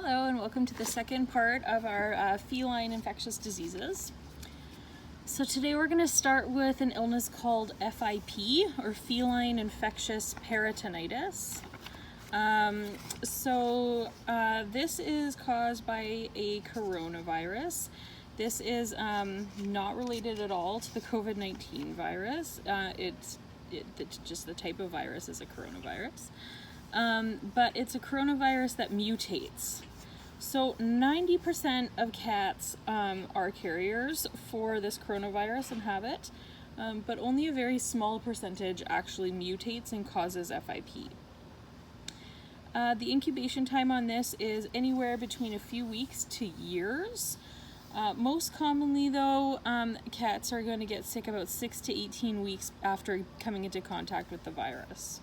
Hello and welcome to the second part of our feline infectious diseases. So today we're going to start with an illness called FIP, or feline infectious peritonitis. This is caused by a coronavirus. This is not related at all to the COVID-19 virus. It's just the type of virus is a coronavirus. But it's a coronavirus that mutates. So 90% of cats are carriers for this coronavirus and have it, but only a very small percentage actually mutates and causes FIP. The incubation time on this is anywhere between a few weeks to years. Most commonly though, cats are going to get sick about 6 to 18 weeks after coming into contact with the virus.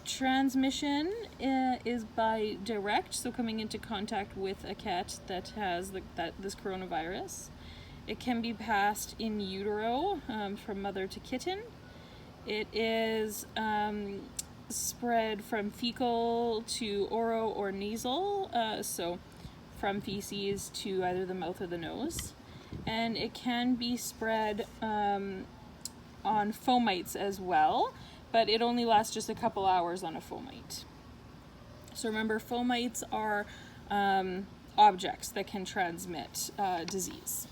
Transmission is by direct, so coming into contact with a cat that has this coronavirus. It can be passed in utero from mother to kitten. It is spread from fecal to oral or nasal, so from feces to either the mouth or the nose. And it can be spread on fomites as well, but it only lasts just a couple hours on a fomite. So remember, fomites are objects that can transmit disease.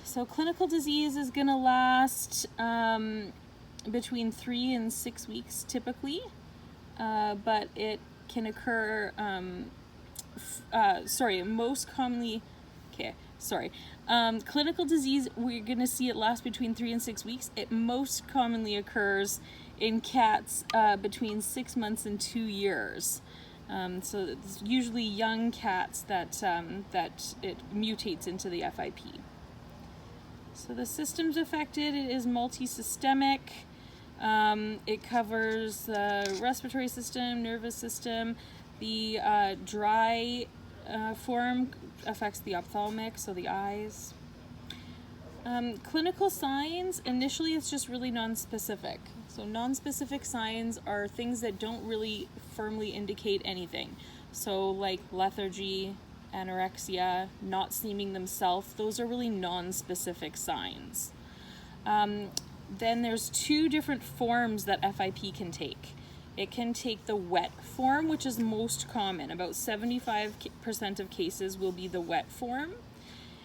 So clinical disease is going to last between 3 and 6 weeks typically, but it can occur, most commonly, clinical disease, we're going to see it last between 3 and 6 weeks. It most commonly occurs in cats between 6 months and 2 years. So it's usually young cats that it mutates into the FIP. So the systems affected, it is multisystemic. It covers the respiratory system, nervous system. The dry form affects the ophthalmic, so the eyes. Clinical signs, initially it's just really non-specific. So non-specific signs are things that don't really firmly indicate anything. So like lethargy, anorexia, not seeming themselves, those are really non-specific signs. Then there's 2 different forms that FIP can take. It can take the wet form, which is most common. About 75% of cases will be the wet form.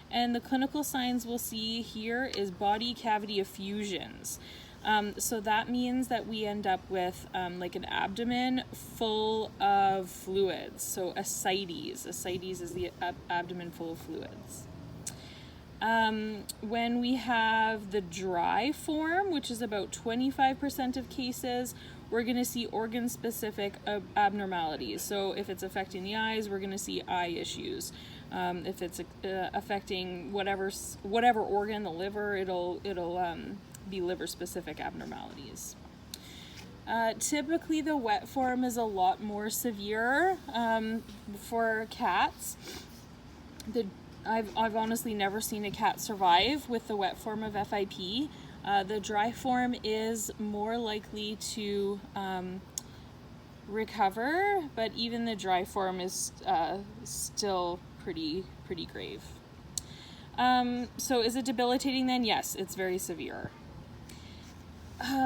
And the clinical signs we'll see here is body cavity effusions. So that means that we end up with like an abdomen full of fluids. So ascites. Ascites is the abdomen full of fluids. When we have the dry form, which is about 25% of cases, we're going to see organ-specific abnormalities. So if it's affecting the eyes, we're going to see eye issues. If it's affecting whatever organ, the liver, it'll be liver-specific abnormalities. Typically, the wet form is a lot more severe for cats. I've honestly never seen a cat survive with the wet form of FIP. The dry form is more likely to recover, but even the dry form is still pretty grave. So is it debilitating then? Yes, it's very severe.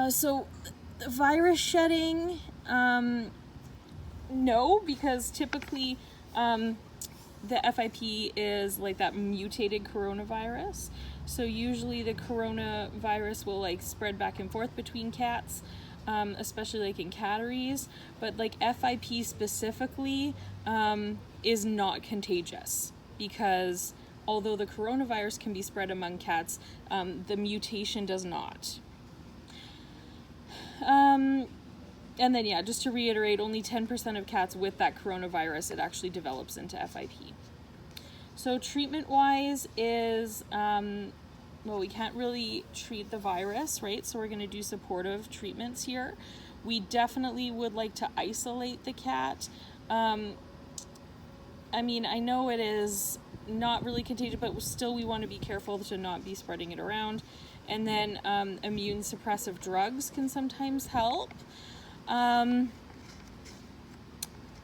So the virus shedding, no, because typically the FIP is like that mutated coronavirus. So usually the coronavirus will like spread back and forth between cats, especially like in catteries. But like FIP specifically is not contagious, because although the coronavirus can be spread among cats, the mutation does not. And then, yeah, just to reiterate, only 10% of cats with that coronavirus, it actually develops into FIP. So treatment-wise is, we can't really treat the virus, right? So we're going to do supportive treatments here. We definitely would like to isolate the cat. I know it is not really contagious, but still we want to be careful to not be spreading it around. And then immune suppressive drugs can sometimes help.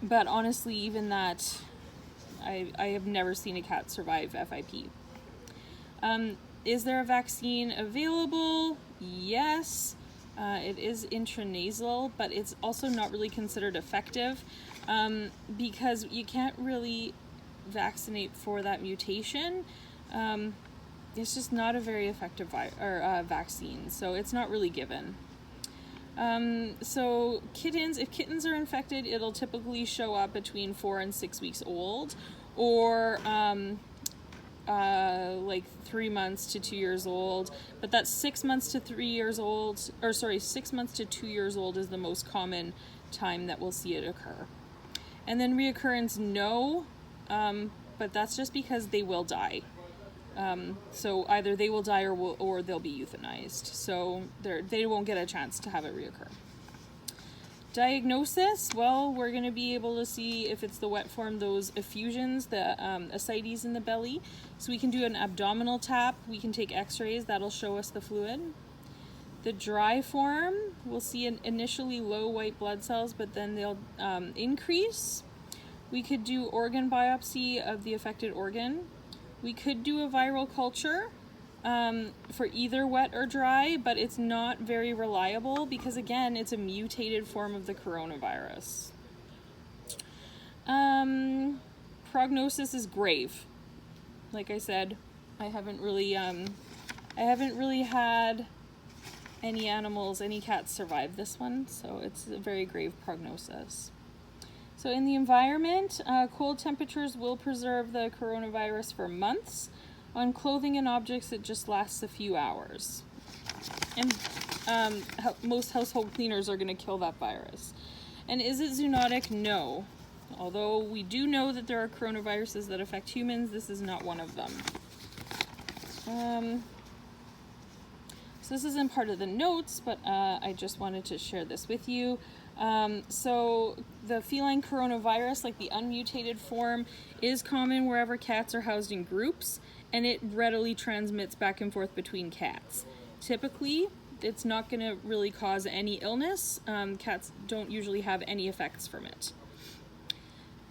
But honestly, even that, I have never seen a cat survive FIP. Is there a vaccine available? Yes. It is intranasal, but it's also not really considered effective because you can't really vaccinate for that mutation. It's just not a very effective vaccine, so it's not really given. So kittens, if kittens are infected, it'll typically show up between 4 and 6 weeks old, or like 3 months to 2 years old. But that's 6 months to 3 years old, or sorry, 6 months to 2 years old is the most common time that we'll see it occur. And then reoccurrence, no, but that's just because they will die. So either they will die or they'll be euthanized. So they won't get a chance to have it reoccur. Diagnosis, well, we're going to be able to see if it's the wet form, those effusions, the ascites in the belly. So we can do an abdominal tap. We can take x-rays. That'll show us the fluid. The dry form, we'll see initially low white blood cells, but then they'll increase. We could do organ biopsy of the affected organ. We could do a viral culture for either wet or dry, but it's not very reliable because, again, it's a mutated form of the coronavirus. Prognosis is grave. Like I said, I haven't really had any cats survive this one, so it's a very grave prognosis. So in the environment, cold temperatures will preserve the coronavirus for months. On clothing and objects, it just lasts a few hours. And most household cleaners are going to kill that virus. And is it zoonotic? No. Although we do know that there are coronaviruses that affect humans, this is not one of them. So this isn't part of the notes, but I just wanted to share this with you. So the feline coronavirus, like the unmutated form, is common wherever cats are housed in groups, and it readily transmits back and forth between cats. Typically, it's not going to really cause any illness. Cats don't usually have any effects from it.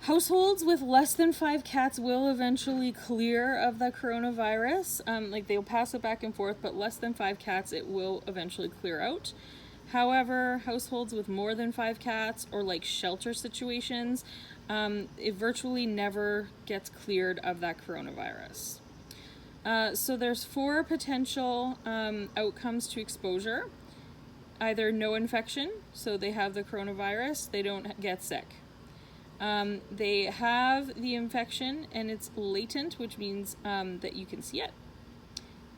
Households with less than 5 cats will eventually clear of the coronavirus. Like they'll pass it back and forth, but less than 5 cats, it will eventually clear out. However, households with more than 5 cats or like shelter situations, it virtually never gets cleared of that coronavirus. So there's 4 potential outcomes to exposure. Either no infection, so they have the coronavirus, they don't get sick. They have the infection and it's latent, which means that you can see it.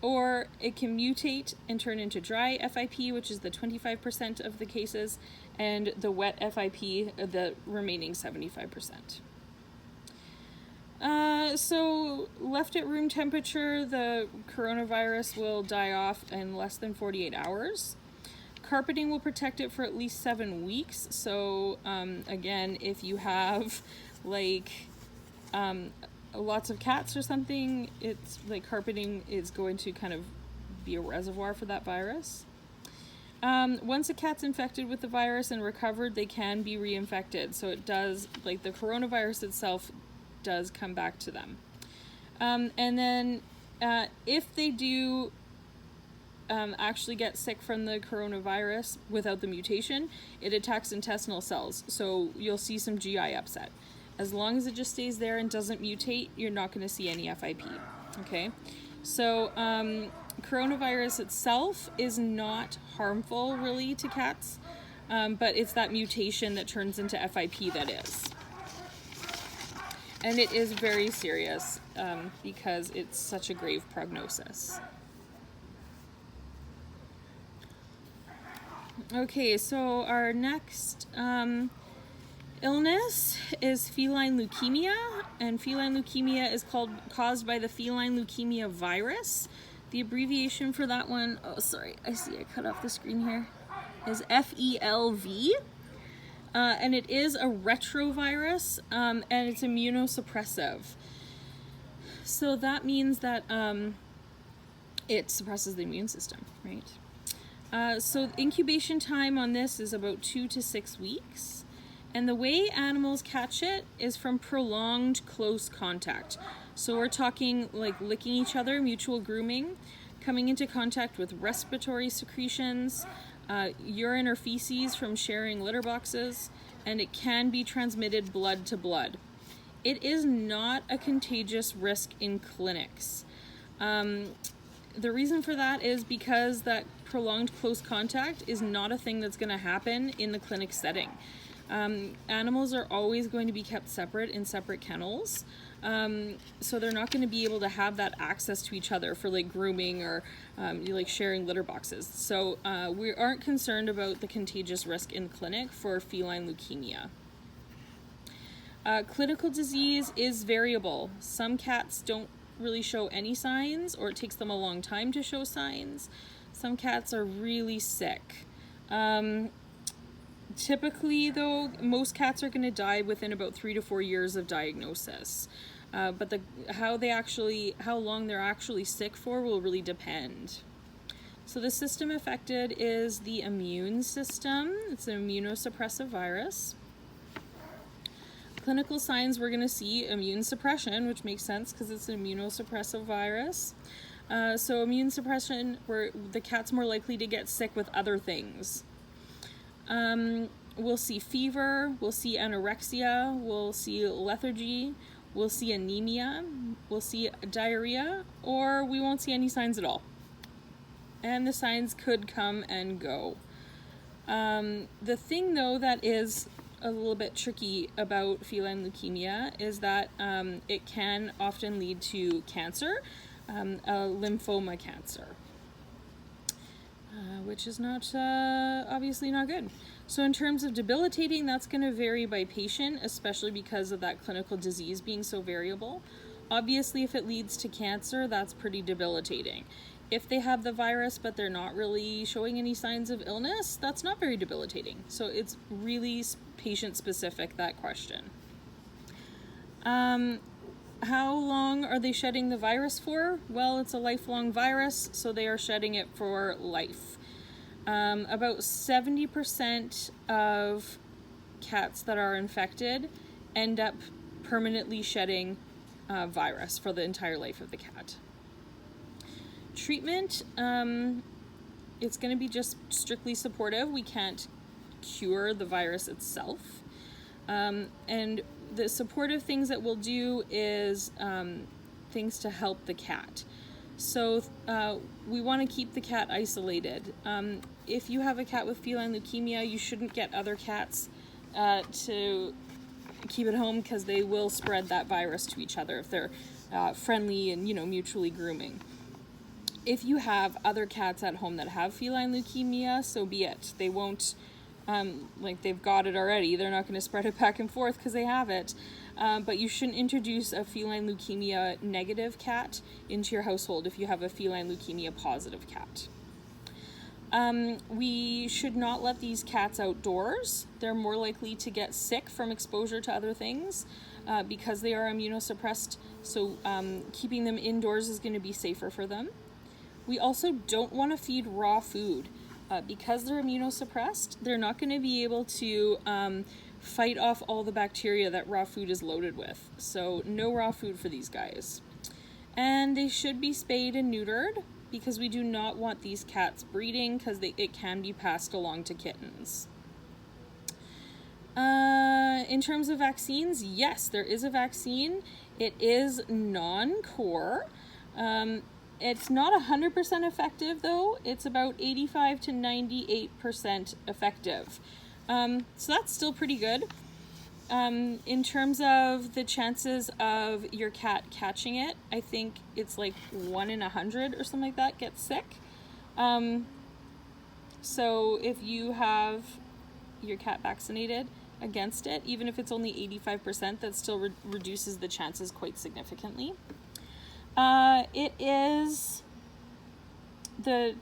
Or it can mutate and turn into dry FIP, which is the 25% of the cases, and the wet FIP, the remaining 75%. So left at room temperature, the coronavirus will die off in less than 48 hours. Carpeting will protect it for at least 7 weeks. So again, if you have like lots of cats or something, it's like carpeting is going to kind of be a reservoir for that virus. Once a cat's infected with the virus and recovered, they can be reinfected. So it does, like the coronavirus itself does come back to them. And then if they do actually get sick from the coronavirus without the mutation, it attacks intestinal cells. So you'll see some GI upset. As long as it just stays there and doesn't mutate, you're not going to see any FIP. Okay, so coronavirus itself is not harmful really to cats, but it's that mutation that turns into FIP that is. And it is very serious because it's such a grave prognosis. Okay, so our next illness is feline leukemia, and feline leukemia is caused by the feline leukemia virus. The abbreviation for that one, oh sorry, I see I cut off the screen here, is FELV. And it is a retrovirus, and it's immunosuppressive. So that means that it suppresses the immune system, right? So incubation time on this is about 2 to 6 weeks. And the way animals catch it is from prolonged close contact. So we're talking like licking each other, mutual grooming, coming into contact with respiratory secretions, urine or feces from sharing litter boxes, and it can be transmitted blood to blood. It is not a contagious risk in clinics. The reason for that is because that prolonged close contact is not a thing that's going to happen in the clinic setting. Animals are always going to be kept separate in separate kennels, so they're not going to be able to have that access to each other for like grooming or like sharing litter boxes. So we aren't concerned about the contagious risk in clinic for feline leukemia. Clinical disease is variable. Some cats don't really show any signs, or it takes them a long time to show signs. Some cats are really sick. Typically, though, most cats are going to die within about 3 to 4 years of diagnosis. But how long they're actually sick for will really depend. So the system affected is the immune system. It's an immunosuppressive virus. Clinical signs, we're going to see immune suppression, which makes sense because it's an immunosuppressive virus. So immune suppression, where the cat's more likely to get sick with other things. We'll see fever, we'll see anorexia, we'll see lethargy, we'll see anemia, we'll see diarrhea, or we won't see any signs at all. And the signs could come and go. The thing, though, that is a little bit tricky about feline leukemia is that it can often lead to cancer, a lymphoma cancer, which is not obviously not good. So in terms of debilitating, that's going to vary by patient, especially because of that clinical disease being so variable. Obviously, if it leads to cancer, that's pretty debilitating. If they have the virus but they're not really showing any signs of illness, that's not very debilitating. So it's really patient-specific, that question. How long are they shedding the virus for? Well, it's a lifelong virus, so they are shedding it for life. About 70% of cats that are infected end up permanently shedding virus for the entire life of the cat. Treatment, it's going to be just strictly supportive. We can't cure the virus itself. And the supportive things that we'll do is things to help the cat. So we want to keep the cat isolated. If you have a cat with feline leukemia, you shouldn't get other cats to keep at home because they will spread that virus to each other if they're friendly and, mutually grooming. If you have other cats at home that have feline leukemia, so be it. They won't, they've got it already. They're not going to spread it back and forth because they have it. But you shouldn't introduce a feline leukemia negative cat into your household if you have a feline leukemia positive cat. We should not let these cats outdoors. They're more likely to get sick from exposure to other things because they are immunosuppressed. So keeping them indoors is going to be safer for them. We also don't want to feed raw food. Because they're immunosuppressed, they're not going to be able to fight off all the bacteria that raw food is loaded with. So no raw food for these guys. And they should be spayed and neutered because we do not want these cats breeding because it can be passed along to kittens. In terms of vaccines, yes, there is a vaccine. It is non-core. It's not 100% effective, though. It's about 85 to 98% effective. So that's still pretty good. In terms of the chances of your cat catching it, I think it's like 1 in 100 or something like that gets sick. So if you have your cat vaccinated against it, even if it's only 85%, that still reduces the chances quite significantly. It is the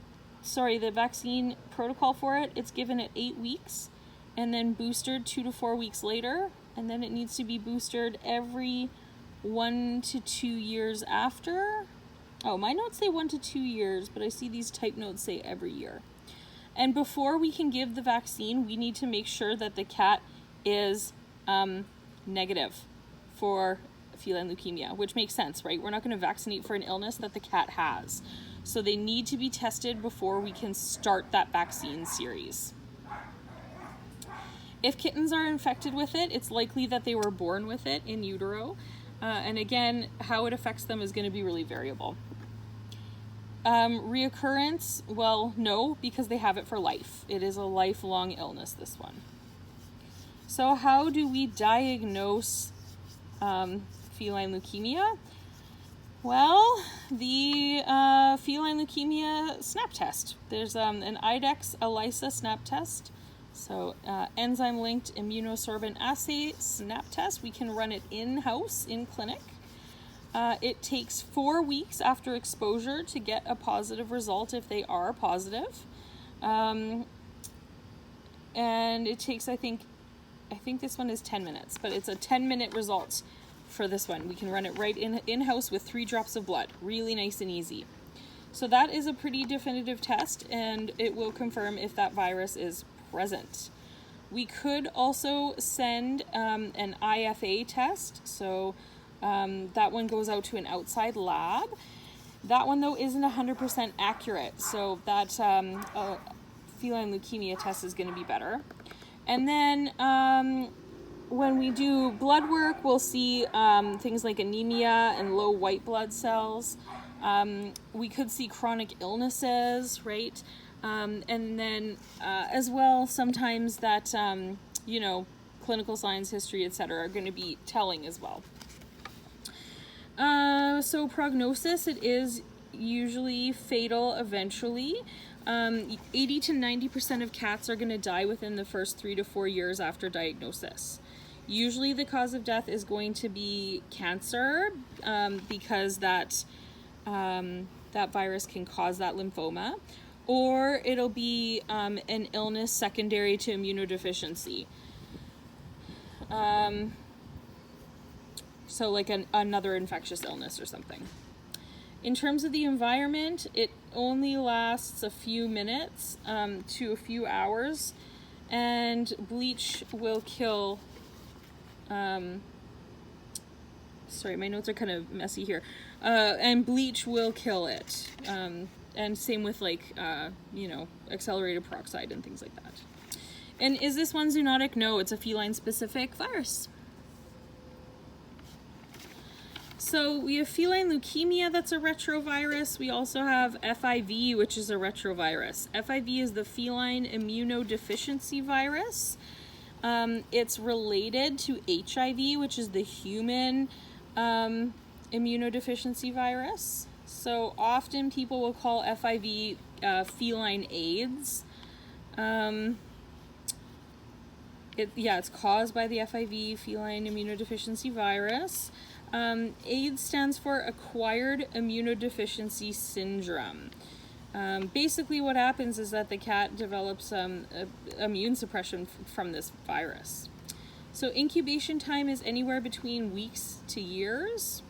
vaccine protocol for it. It's given at 8 weeks and then boosted 2 to 4 weeks later. And then it needs to be boosted every 1 to 2 years after. Oh, my notes say 1 to 2 years, but I see these type notes say every year. And before we can give the vaccine, we need to make sure that the cat is negative for feline leukemia, which makes sense, right? We're not going to vaccinate for an illness that the cat has. So they need to be tested before we can start that vaccine series. If kittens are infected with it, it's likely that they were born with it in utero. And again, how it affects them is going to be really variable. Reoccurrence, well, no, because they have it for life. It is a lifelong illness, this one. So how do we diagnose feline leukemia? Well, the feline leukemia snap test. There's an IDEX ELISA snap test. So enzyme-linked immunosorbent assay snap test. We can run it in-house in clinic. It takes 4 weeks after exposure to get a positive result if they are positive. And it takes, I think this one is 10 minutes, but it's a 10-minute result for this one. We can run it right in-house with 3 drops of blood. Really nice and easy. So that is a pretty definitive test, and it will confirm if that virus is present. We could also send an IFA test. So that one goes out to an outside lab. That one, though, isn't 100% accurate. So that feline leukemia test is going to be better. And then when we do blood work, we'll see things like anemia and low white blood cells. We could see chronic illnesses, right? And then as well, sometimes that, clinical signs, history, etc. are going to be telling as well. So prognosis, it is usually fatal eventually. 80 to 90% of cats are going to die within the first 3 to 4 years after diagnosis. Usually the cause of death is going to be cancer because that virus can cause that lymphoma, or it'll be an illness secondary to immunodeficiency. So like another infectious illness or something. In terms of the environment, it only lasts a few minutes to a few hours, and bleach will kill... sorry, my notes are kind of messy here. And bleach will kill it. And same with accelerated peroxide and things like that. And is this one zoonotic? No, it's a feline-specific virus. So we have feline leukemia, that's a retrovirus. We also have FIV, which is a retrovirus. FIV is the feline immunodeficiency virus. It's related to HIV, which is the human immunodeficiency virus. So often people will call FIV feline AIDS. It's caused by the FIV, feline immunodeficiency virus. AIDS stands for acquired immunodeficiency syndrome. Basically what happens is that the cat develops immune suppression from this virus. So incubation time is anywhere between weeks to years.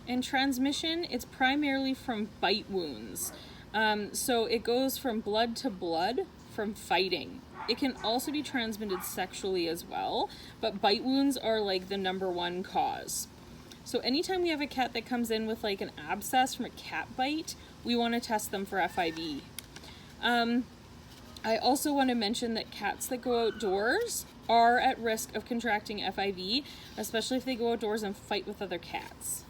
And transmission, it's primarily from bite wounds. So it goes from blood to blood from fighting. It can also be transmitted sexually as well, but bite wounds are like the #1 cause. So anytime we have a cat that comes in with like an abscess from a cat bite, we want to test them for FIV. I also want to mention that cats that go outdoors are at risk of contracting FIV, especially if they go outdoors and fight with other cats.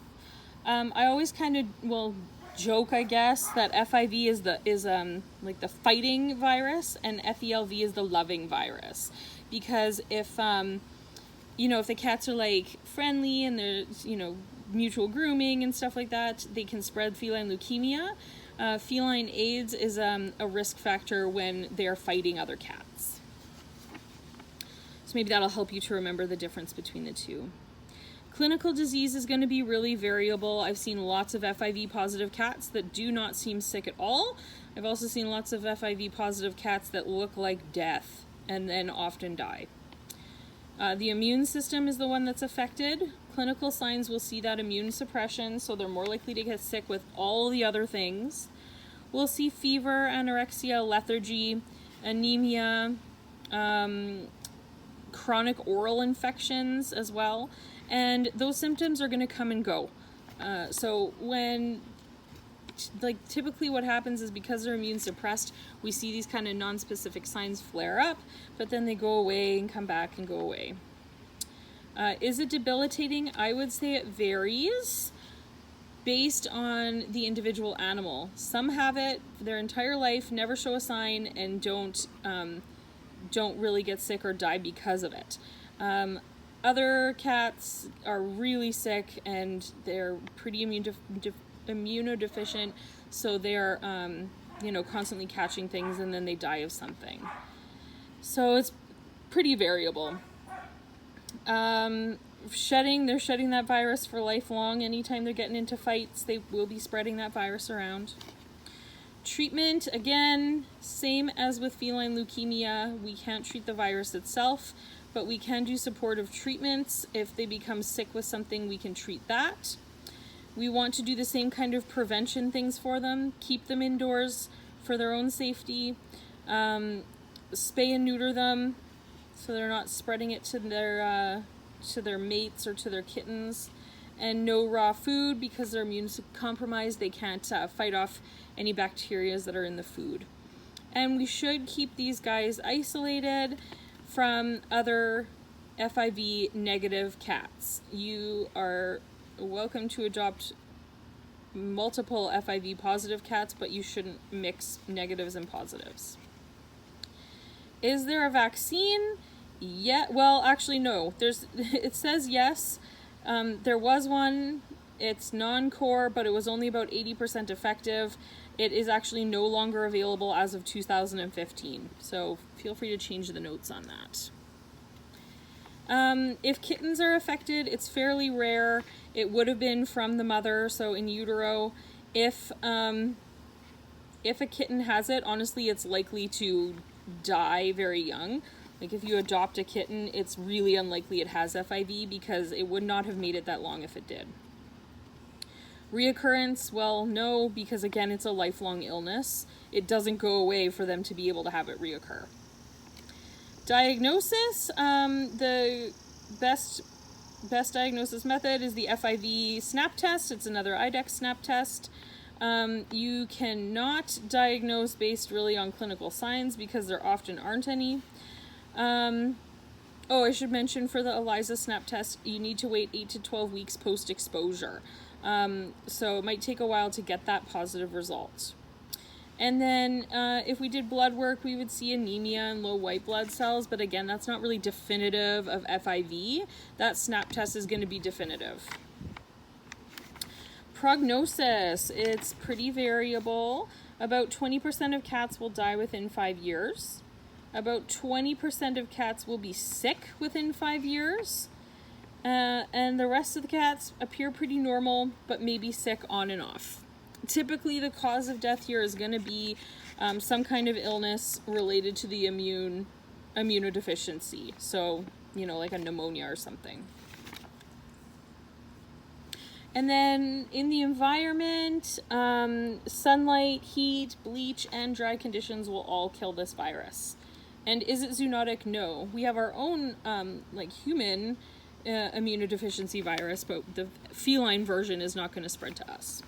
I always kind of joke, I guess, that FIV is like the fighting virus, and FELV is the loving virus, because if the cats are like friendly and there's mutual grooming and stuff like that, they can spread feline leukemia. Feline AIDS is a risk factor when they're fighting other cats. So maybe that'll help you to remember the difference between the two. Clinical disease is going to be really variable. I've seen lots of FIV positive cats that do not seem sick at all. I've also seen lots of FIV positive cats that look like death and then often die. The immune system is the one that's affected. Clinical signs will see that immune suppression, so they're more likely to get sick with all the other things. We'll see fever, anorexia, lethargy, anemia, chronic oral infections as well, and those symptoms are going to come and go. So when, like, typically what happens is because they're immune suppressed, we see these kind of non-specific signs flare up, but then they go away and come back and go away. Is it debilitating? I would say it varies based on the individual animal. Some have it their entire life, never show a sign, and don't really get sick or die because of it. Other cats are really sick and they're pretty immunodeficient, so they're constantly catching things and then they die of something. So it's pretty variable. They're shedding that virus for lifelong. Anytime they're getting into fights, they will be spreading that virus around. Treatment, again, same as with feline leukemia. We can't treat the virus itself, but we can do supportive treatments. If they become sick with something, we can treat that. We want to do the same kind of prevention things for them. Keep them indoors for their own safety. Spay and neuter them so they're not spreading it to their mates or to their kittens. And no raw food, because they're immune compromised. They can't fight off any bacteria that are in the food. And we should keep these guys isolated from other FIV negative cats. You are welcome to adopt multiple FIV positive cats, but you shouldn't mix negatives and positives. Is there a vaccine? Yeah, well, actually no. It says yes. There was one. It's non-core, but it was only about 80% effective. It is actually no longer available as of 2015, so feel free to change the notes on that. If kittens are affected, it's fairly rare. It would have been from the mother, so in utero. If a kitten has it, honestly, it's likely to die very young. Like if you adopt a kitten, it's really unlikely it has FIV because it would not have made it that long if it did. Reoccurrence, well, no, because again, it's a lifelong illness. It doesn't go away for them to be able to have it reoccur. Diagnosis, the best diagnosis method is the FIV snap test. It's another IDEX snap test. You cannot diagnose based really on clinical signs because there often aren't any. I should mention for the ELISA snap test, you need to wait 8 to 12 weeks post-exposure. So it might take a while to get that positive result. And then if we did blood work, we would see anemia and low white blood cells, but again, that's not really definitive of FIV. That snap test is going to be definitive. Prognosis, it's pretty variable. About 20% of cats will die within 5 years. About 20% of cats will be sick within 5 years. And the rest of the cats appear pretty normal, but may be sick on and off. Typically, the cause of death here is going to be some kind of illness related to the immunodeficiency. So, like a pneumonia or something. And then in the environment, sunlight, heat, bleach, and dry conditions will all kill this virus. And is it zoonotic? No. We have our own, human immunodeficiency virus, but the feline version is not going to spread to us.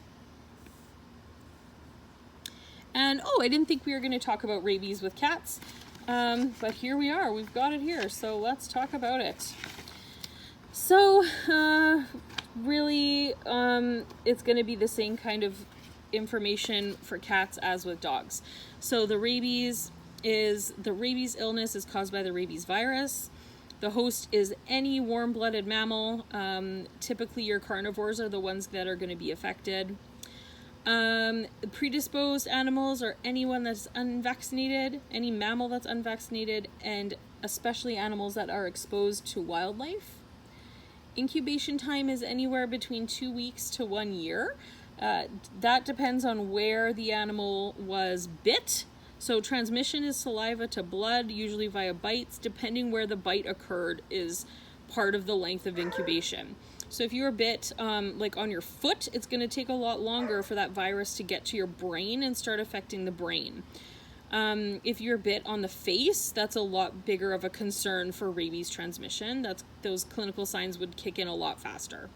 And, I didn't think we were going to talk about rabies with cats, but here we are. We've got it here, so let's talk about it. So, really, it's going to be the same kind of information for cats as with dogs. So the rabies illness is caused by the rabies virus. The host is any warm-blooded mammal. Typically your carnivores are the ones that are going to be affected. Predisposed animals are anyone that's unvaccinated, any mammal that's unvaccinated, and especially animals that are exposed to wildlife. Incubation time is anywhere between 2 weeks to 1 year. That depends on where the animal was bit. So transmission is saliva to blood, usually via bites. Depending where the bite occurred is part of the length of incubation. So if you were bit on your foot, it's going to take a lot longer for that virus to get to your brain and start affecting the brain. If you're bit on the face, that's a lot bigger of a concern for rabies transmission. Those clinical signs would kick in a lot faster.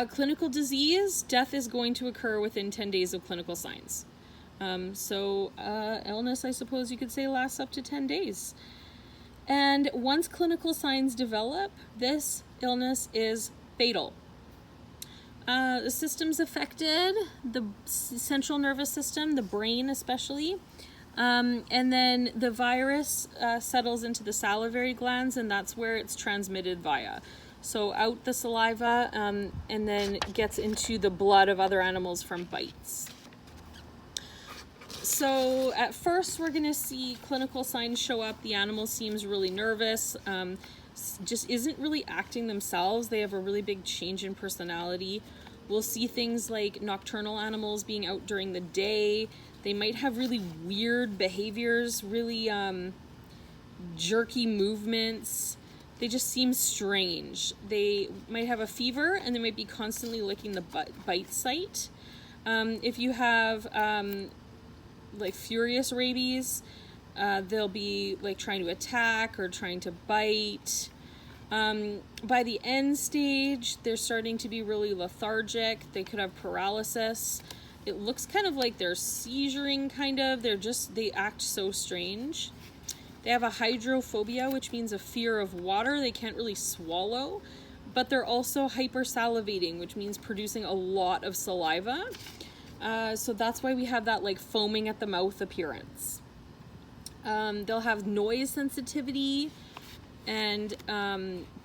Clinical disease, death is going to occur within 10 days of clinical signs. Illness, I suppose you could say, lasts up to 10 days. And once clinical signs develop, this illness is fatal. The system's affected, the central nervous system, the brain especially, and then the virus settles into the salivary glands, and that's where it's transmitted via. So out the saliva, and then gets into the blood of other animals from bites. So at first we're going to see clinical signs show up. The animal seems really nervous, just isn't really acting themselves. They have a really big change in personality. We'll see things like nocturnal animals being out during the day. They might have really weird behaviors, really jerky movements. They just seem strange. They might have a fever, and they might be constantly licking the bite site. If you have like furious rabies, they'll be like trying to attack or trying to bite. By the end stage, they're starting to be really lethargic. They could have paralysis. It looks kind of like they're seizuring, kind of. They act so strange. They have a hydrophobia, which means a fear of water. They can't really swallow, but they're also hypersalivating, which means producing a lot of saliva. So that's why we have that like foaming at the mouth appearance. They'll have noise sensitivity and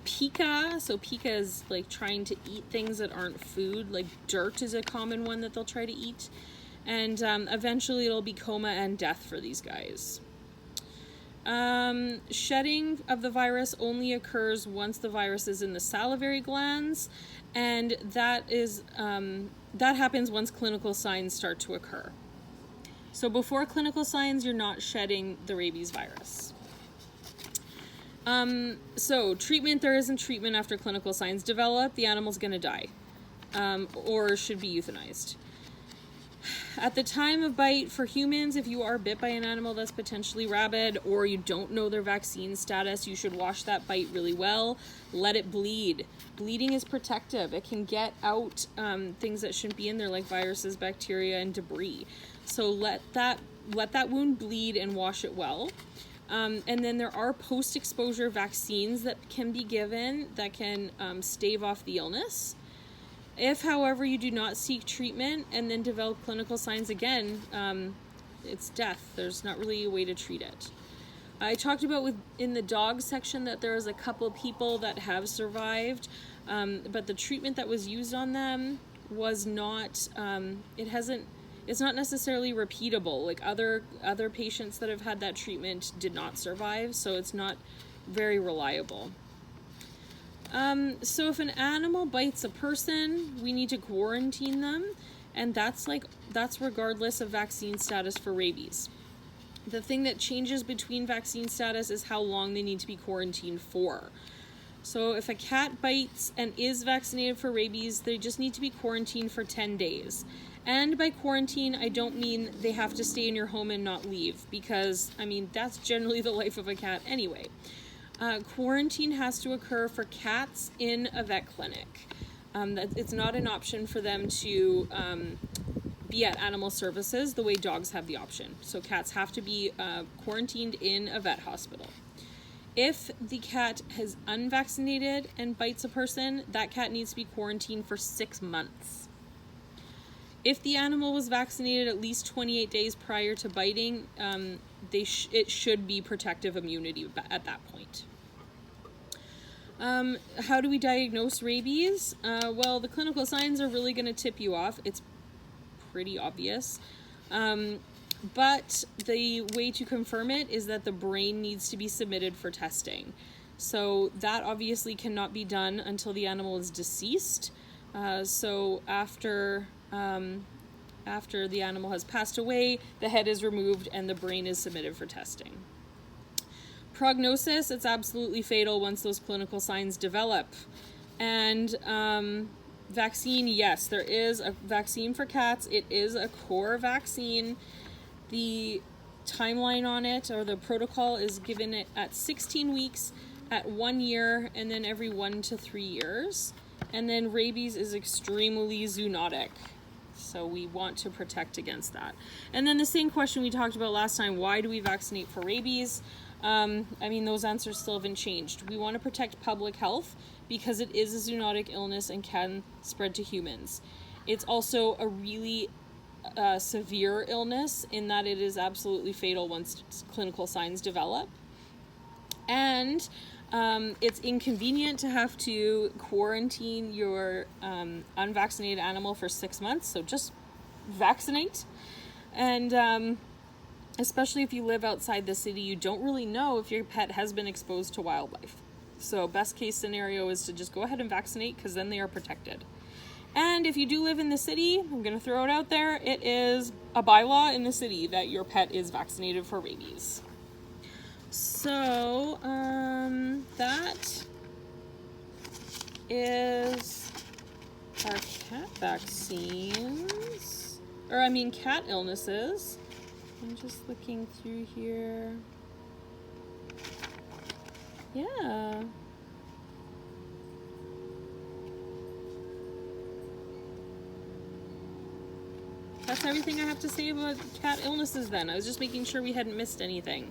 pica. So pica is like trying to eat things that aren't food. Like dirt is a common one that they'll try to eat. And eventually it'll be coma and death for these guys. Shedding of the virus only occurs once the virus is in the salivary glands, and that happens once clinical signs start to occur. So before clinical signs, you're not shedding the rabies virus. So treatment, there isn't treatment after clinical signs develop. The animal's going to die, or should be euthanized. At the time of bite for humans, if you are bit by an animal that's potentially rabid or you don't know their vaccine status, you should wash that bite really well. Let it bleed. Bleeding is protective. It can get out things that shouldn't be in there, like viruses, bacteria, and debris. So let that wound bleed and wash it well. And then there are post-exposure vaccines that can be given that can stave off the illness. If, however, you do not seek treatment and then develop clinical signs again, it's death. There's not really a way to treat it. I talked about in the dog section that there was a couple of people that have survived, but the treatment that was used on them was not, it's not necessarily repeatable. Like other patients that have had that treatment did not survive, so it's not very reliable. So if an animal bites a person, we need to quarantine them, and that's regardless of vaccine status for rabies. The thing that changes between vaccine status is how long they need to be quarantined for. So if a cat bites and is vaccinated for rabies, they just need to be quarantined for 10 days. And by quarantine, I don't mean they have to stay in your home and not leave, because, that's generally the life of a cat anyway. Quarantine has to occur for cats in a vet clinic. It's not an option for them to be at animal services the way dogs have the option. So cats have to be quarantined in a vet hospital. If the cat is unvaccinated and bites a person, that cat needs to be quarantined for 6 months. If the animal was vaccinated at least 28 days prior to biting, it should be protective immunity at that point. How do we diagnose rabies? Well, the clinical signs are really going to tip you off. It's pretty obvious. But the way to confirm it is that the brain needs to be submitted for testing. So that obviously cannot be done until the animal is deceased. So after the animal has passed away, the head is removed and the brain is submitted for testing. Prognosis, it's absolutely fatal once those clinical signs develop. And vaccine, yes, there is a vaccine for cats. It is a core vaccine. The timeline on it, or the protocol, is given it at 16 weeks, at 1 year, and then every 1 to 3 years. And then rabies is extremely zoonotic, so we want to protect against that. And then the same question we talked about last time, why do we vaccinate for rabies? I mean, those answers still haven't changed. We want to protect public health because it is a zoonotic illness and can spread to humans. It's also a really severe illness in that it is absolutely fatal once clinical signs develop. And it's inconvenient to have to quarantine your unvaccinated animal for 6 months, so just vaccinate. And especially if you live outside the city, you don't really know if your pet has been exposed to wildlife. So best case scenario is to just go ahead and vaccinate, because then they are protected. And if you do live in the city, I'm going to throw it out there, it is a bylaw in the city that your pet is vaccinated for rabies. So, that is our cat vaccines, or I mean cat illnesses. I'm just looking through here. Yeah. That's everything I have to say about cat illnesses then. I was just making sure we hadn't missed anything.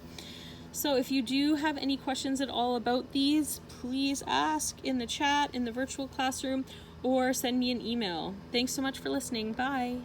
So if you do have any questions at all about these, please ask in the chat, in the virtual classroom, or send me an email. Thanks so much for listening. Bye.